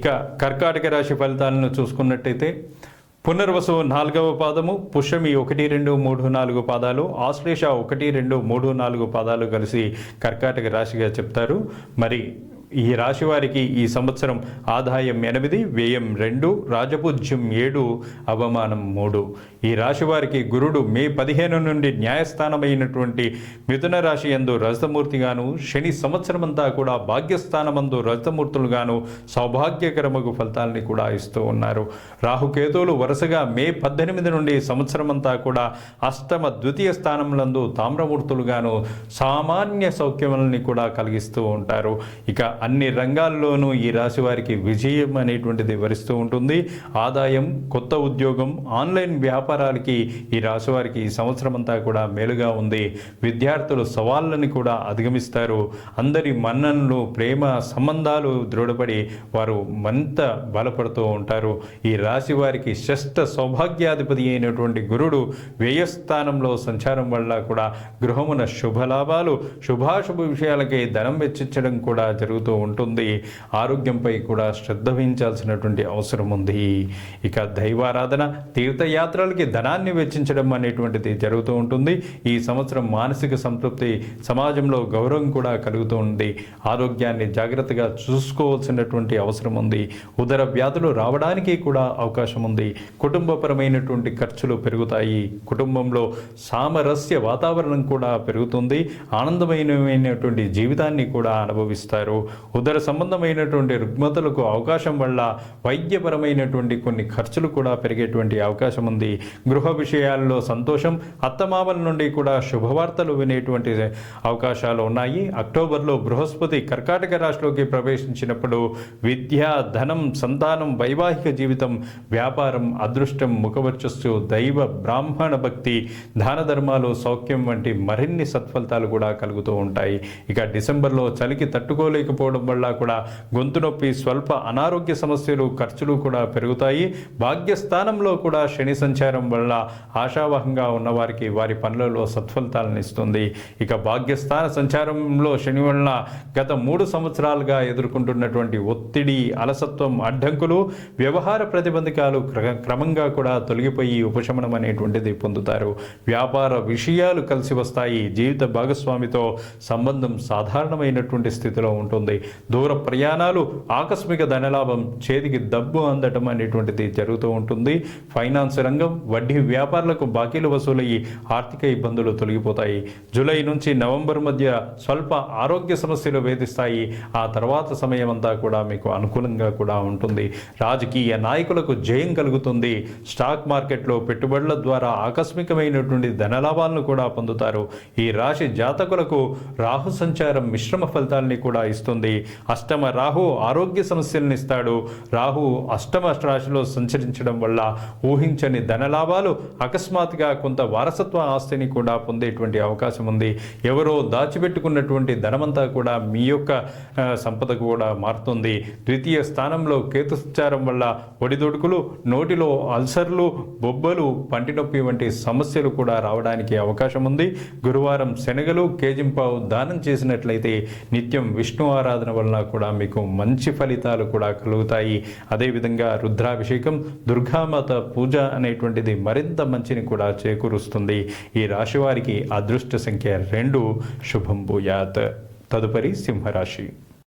ఇక కర్కాటక రాశి ఫలితాలను చూసుకున్నట్టయితే పునర్వసు 4వ పాదము, పుష్యమి 1, 2, 3, 4 పాదాలు, ఆశ్లేష 1, 2, 3, 4 పాదాలు కలిసి కర్కాటక రాశిగా చెప్తారు. మరి ఈ రాశి వారికి ఈ సంవత్సరం ఆదాయం 8, వ్యయం 2, రాజపూజ్యం 7, అవమానం 3. ఈ రాశి వారికి గురుడు మే 15 నుండి న్యాయస్థానమైనటువంటి మిథున రాశి యందు రజతమూర్తిగాను, శని సంవత్సరమంతా కూడా భాగ్యస్థానమందు రజతమూర్తులుగాను సౌభాగ్యకరమగు ఫలితాలని కూడా ఇస్తూ ఉన్నారు. రాహుకేతువులు వరుసగా మే 18 నుండి సంవత్సరమంతా కూడా అష్టమ ద్వితీయ స్థానములందు తామ్రమూర్తులుగాను సామాన్య సౌఖ్యములని కూడా కలిగిస్తూ ఉంటారు. ఇక అన్ని రంగాల్లోనూ ఈ రాశి వారికి విజయం అనేటువంటిది వరిస్తూ ఉంటుంది. ఆదాయం, కొత్త ఉద్యోగం, ఆన్లైన్ వ్యాపారాలకి ఈ రాశి వారికి ఈ సంవత్సరం అంతా కూడా మేలుగా ఉంది. విద్యార్థులు సవాళ్ళని కూడా అధిగమిస్తారు. అందరి మన్ననలు, ప్రేమ సంబంధాలు దృఢపడి వారు మరింత బలపడుతూ ఉంటారు. ఈ రాశి వారికి షష్ఠ సౌభాగ్యాధిపతి అయినటువంటి గురుడు వ్యయస్థానంలో సంచారం వల్ల కూడా గృహమున శుభలాభాలు, శుభాశుభ విషయాలకై ధనం వెచ్చించడం కూడా జరుగుతూ ఉంటుంది. ఆరోగ్యంపై కూడా శ్రద్ధ వహించాల్సినటువంటి అవసరం ఉంది. ఇక దైవారాధన, తీర్థయాత్రలకి ధనాన్ని వెచ్చించడం అనేటువంటిది జరుగుతూ ఉంటుంది. ఈ సంవత్సరం మానసిక సంతృప్తి, సమాజంలో గౌరవం కూడా కలుగుతూ ఉంది. ఆరోగ్యాన్ని జాగ్రత్తగా చూసుకోవాల్సినటువంటి అవసరం ఉంది. ఉదర వ్యాధులు రావడానికి కూడా అవకాశం ఉంది. కుటుంబపరమైనటువంటి ఖర్చులు పెరుగుతాయి. కుటుంబంలో సామరస్య వాతావరణం కూడా పెరుగుతుంది. ఆనందమైనటువంటి జీవితాన్ని కూడా అనుభవిస్తారు. ఉదర సంబంధమైనటువంటి రుగ్మతలకు అవకాశం వల్ల వైద్యపరమైనటువంటి కొన్ని ఖర్చులు కూడా పెరిగేటువంటి అవకాశం ఉంది. గృహ విషయాల్లో సంతోషం, అత్తమామల నుండి కూడా శుభవార్తలు వినేటువంటి అవకాశాలు ఉన్నాయి. అక్టోబర్లో బృహస్పతి కర్కాటక రాశిలోకి ప్రవేశించినప్పుడు విద్య, ధనం, సంతానం, వైవాహిక జీవితం, వ్యాపారం, అదృష్టం, ముఖవర్చస్సు, దైవ బ్రాహ్మణ భక్తి, దాన ధర్మాలు, సౌఖ్యం వంటి మరిన్ని సత్ఫలితాలు కూడా కలుగుతూ ఉంటాయి. ఇక డిసెంబర్లో చలికి తట్టుకోలేకపోవడం వల్ల కూడా గొంతు నొప్పి, స్వల్ప అనారోగ్య సమస్యలు, ఖర్చులు కూడా పెరుగుతాయి. భాగ్యస్థానంలో కూడా శని సంచారం వల్ల ఆశావహంగా ఉన్నవారికి వారి పనులలో సత్ఫలితాలను ఇస్తుంది. ఇక భాగ్యస్థాన సంచారంలో శని వల్ల గత 3 సంవత్సరాలుగా ఎదుర్కొంటున్నటువంటి ఒత్తిడి, అలసత్వం, అడ్డంకులు, వ్యవహార ప్రతిబంధకాలు క్రమంగా కూడా తొలగిపోయి ఉపశమనం అనేటువంటిది పొందుతారు. వ్యాపార విషయాలు కలిసి వస్తాయి. జీవిత భాగస్వామితో సంబంధం సాధారణమైనటువంటి స్థితిలో ఉంటుంది. దూర ప్రయాణాలు, ఆకస్మిక ధనలాభం, చేతికి డబ్బు అందటం అనేటువంటిది జరుగుతూ ఉంటుంది. ఫైనాన్స్ రంగం, వడ్డీ వ్యాపారులకు బాకీలు వసూలయ్యి ఆర్థిక ఇబ్బందులు తొలగిపోతాయి. జూలై నుంచి నవంబర్ మధ్య స్వల్ప ఆరోగ్య సమస్యలు వేధిస్తాయి. ఆ తర్వాత సమయం అంతా కూడా మీకు అనుకూలంగా కూడా ఉంటుంది. రాజకీయ నాయకులకు జయం కలుగుతుంది. స్టాక్ మార్కెట్లో పెట్టుబడుల ద్వారా ఆకస్మికమైనటువంటి ధనలాభాలను కూడా పొందుతారు. ఈ రాశి జాతకులకు రాహు సంచారం మిశ్రమ ఫలితాలని కూడా ఇస్తుంది. అష్టమ రాహు ఆరోగ్య సమస్యలను ఇస్తాడు. రాహు అష్టమ రాశిలో సంచరించడం వల్ల ఊహించని ధనలాభాలు, అకస్మాత్తుగా కొంత వారసత్వ ఆస్తిని కూడా పొందేటువంటి అవకాశం ఉంది. ఎవరో దాచిపెట్టుకున్నటువంటి ధనమంతా కూడా మీ యొక్క సంపద కూడా మారుతుంది. ద్వితీయ స్థానంలో కేతు సంచారం వల్ల ఒడిదొడుకులు, నోటిలో అల్సర్లు, బొబ్బలు, పంటి నొప్పి వంటి సమస్యలు కూడా రావడానికి అవకాశం ఉంది. గురువారం శనగలు, కేజింపావు దానం చేసినట్లయితే నిత్యం విష్ణు ఆరాధన వలన కూడా మీకు మంచి ఫలితాలు కూడా కలుగుతాయి. అదేవిధంగా రుద్రాభిషేకం, దుర్గామాత పూజ అనేటువంటిది మరింత మంచిని కూడా చేకూరుస్తుంది. ఈ రాశి వారికి అదృష్ట సంఖ్య 2. శుభం భూయాత్. తదుపరి సింహరాశి.